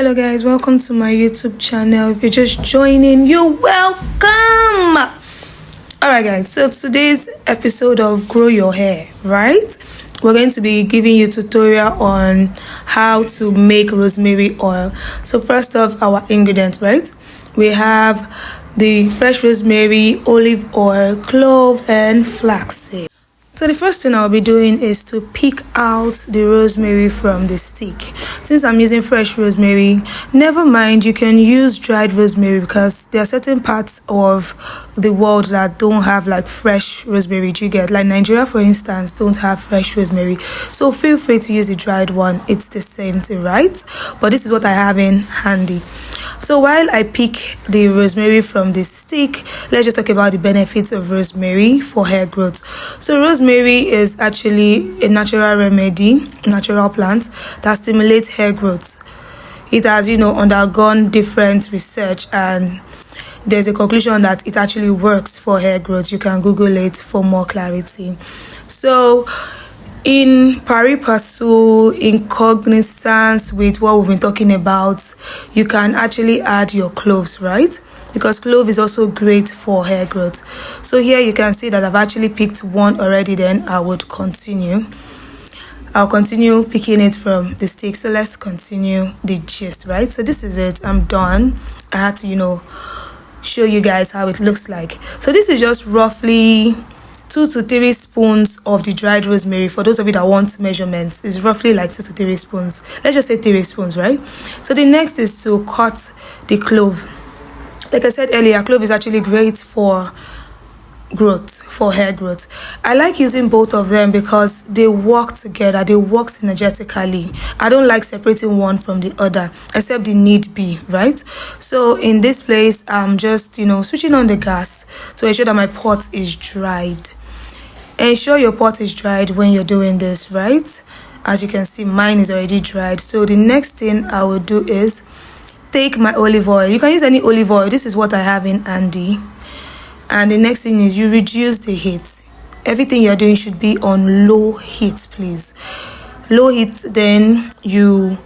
Hello guys, welcome to my YouTube channel. If you're just joining, you're welcome. Alright guys, so today's episode of Grow Your Hair, right? We're going to be giving you a tutorial on how to make rosemary oil. So first off, our ingredients, right? We have the fresh rosemary, olive oil, clove and flaxseed. So the first thing I'll be doing is to pick out the rosemary from the stick. Since I'm using fresh rosemary, never mind, you can use dried rosemary because there are certain parts of the world that don't have like fresh rosemary. Do you get? Like Nigeria, for instance, don't have fresh rosemary. So feel free to use the dried one. It's the same thing, right? But this is what I have in handy. So while I pick the rosemary from the stick, let's just talk about the benefits of rosemary for hair growth. So rosemary is actually a natural remedy, natural plant that stimulates hair growth. It has, undergone different research and there's a conclusion that it actually works for hair growth. You can Google it for more clarity. So in pari passu, in cognizance with what we've been talking about, you can actually add your cloves, right? Because clove is also great for hair growth. So here you can see that I've actually picked one already. Then I would continue. I'll continue picking it from the stick. So let's continue the gist, right? So this is it. I'm done. I had to, show you guys how it looks like. So this is just roughly 2 to 3 spoons of the dried rosemary. For those of you that want measurements, it's roughly like 2 to 3 spoons. Let's just say 3 spoons, right? So the next is to cut the clove. Like I said earlier, clove is actually great for growth, for hair growth. I like using both of them because they work together, they work synergetically. I don't like separating one from the other except the need be, right? So in this place, I'm just switching on the gas to ensure that my pot is dried. Ensure your pot is dried when you're doing this, right? As you can see, mine is already dried. So the next thing I will do is take my olive oil. You can use any olive oil. This is what I have in handy. And the next thing is you reduce the heat. Everything you're doing should be on low heat, please. Low heat, then you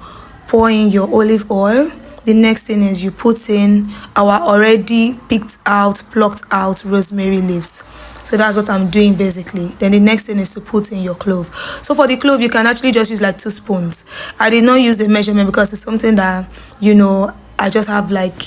pour in your olive oil. The next thing is you put in our already plucked out rosemary leaves. So that's what I'm doing basically. Then the next thing is to put in your clove. So for the clove, you can actually just use like 2 spoons. I did not use a measurement because it's something that, I just have like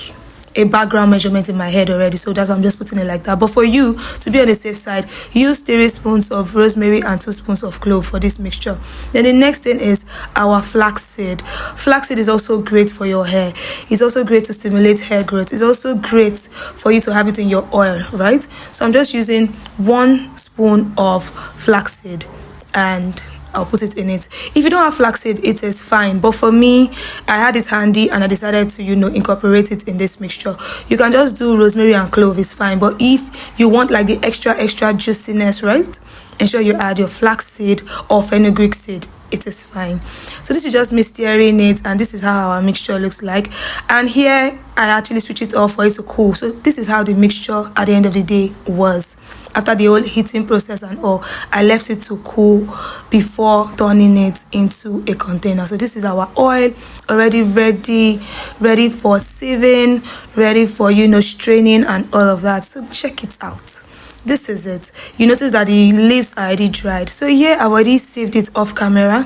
a background measurement in my head already, so that's why I'm just putting it like that. But for you to be on the safe side, use 3 spoons of rosemary and 2 spoons of clove for this mixture. Then the next thing is our flaxseed. Flaxseed is also great for your hair. It's also great to stimulate hair growth. It's also great for you to have it in your oil, right? So I'm just using 1 spoon of flaxseed and I'll put it in it. If you don't have flaxseed, it is fine. But for me, I had it handy and I decided to, incorporate it in this mixture. You can just do rosemary and clove, it's fine. But if you want like the extra juiciness, right? Ensure you add your flaxseed or fenugreek seed. It is fine. So this is just me stirring it and this is how our mixture looks like. And here I actually switch it off for it to cool. So this is how the mixture at the end of the day was. After the whole heating process and all, I left it to cool before turning it into a container. So this is our oil already ready for sieving, ready for straining and all of that. So check it out. This is it. You notice that the leaves are already dried. So here I already sieved it off camera.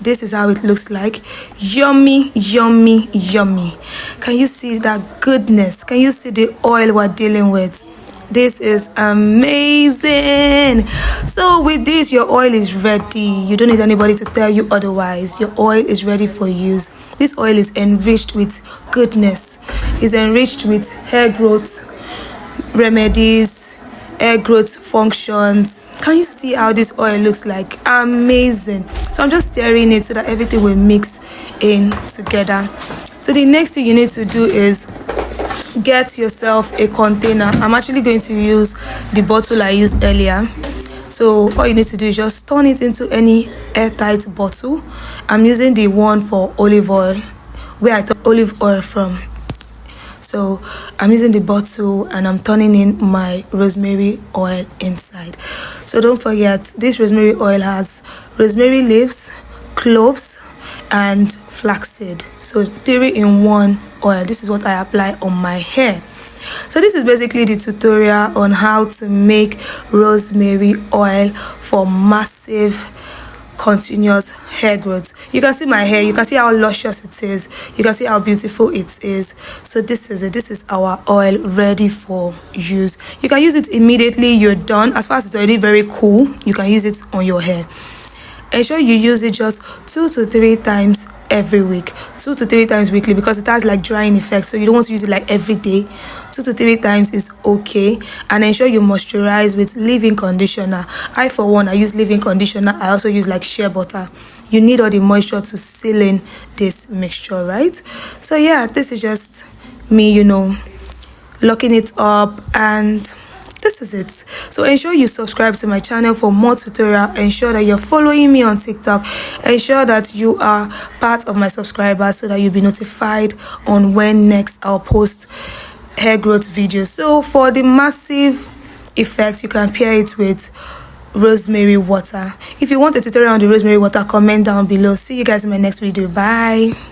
This is how it looks like. Yummy, yummy, yummy. Can you see that goodness? Can you see the oil we're dealing with? This is amazing. So with this, your oil is ready. You don't need anybody to tell you otherwise. Your oil is ready for use. This oil is enriched with goodness. It's enriched with hair growth remedies, hair growth functions. Can you see how this oil looks like? Amazing. So I'm just stirring it so that everything will mix in together. So the next thing you need to do is get yourself a container. I'm actually going to use the bottle I used earlier. So all you need to do is just turn it into any airtight bottle. I'm using the one for olive oil, where I took olive oil from. So I'm using the bottle and I'm turning in my rosemary oil inside. So don't forget, this rosemary oil has rosemary leaves, cloves, and flaxseed. So 3-in-1 oil. This is what I apply on my hair. So this is basically the tutorial on how to make rosemary oil for massive continuous hair growth. You can see my hair, you can see how luscious it is, you can see how beautiful it is. So this is it. This is our oil ready for use. You can use it immediately you're done. As far as it's already very cool, you can use it on your hair. Ensure you use it just 2 to 3 times every week, 2 to 3 times weekly, because it has like drying effect, so you don't want to use it like every day. 2 to 3 times is okay. And ensure you moisturize with leave-in conditioner. I for one, I use leave-in conditioner. I also use like shea butter. You need all the moisture to seal in this mixture, right? So yeah, this is just me, locking it up, and this is it. So ensure you subscribe to my channel for more tutorial. Ensure that you're following me on TikTok. Ensure that you are part of my subscribers so that you'll be notified on when next I'll post hair growth videos. So for the massive effects, you can pair it with rosemary water. If you want a tutorial on the rosemary water, comment down below. See you guys in my next video. Bye.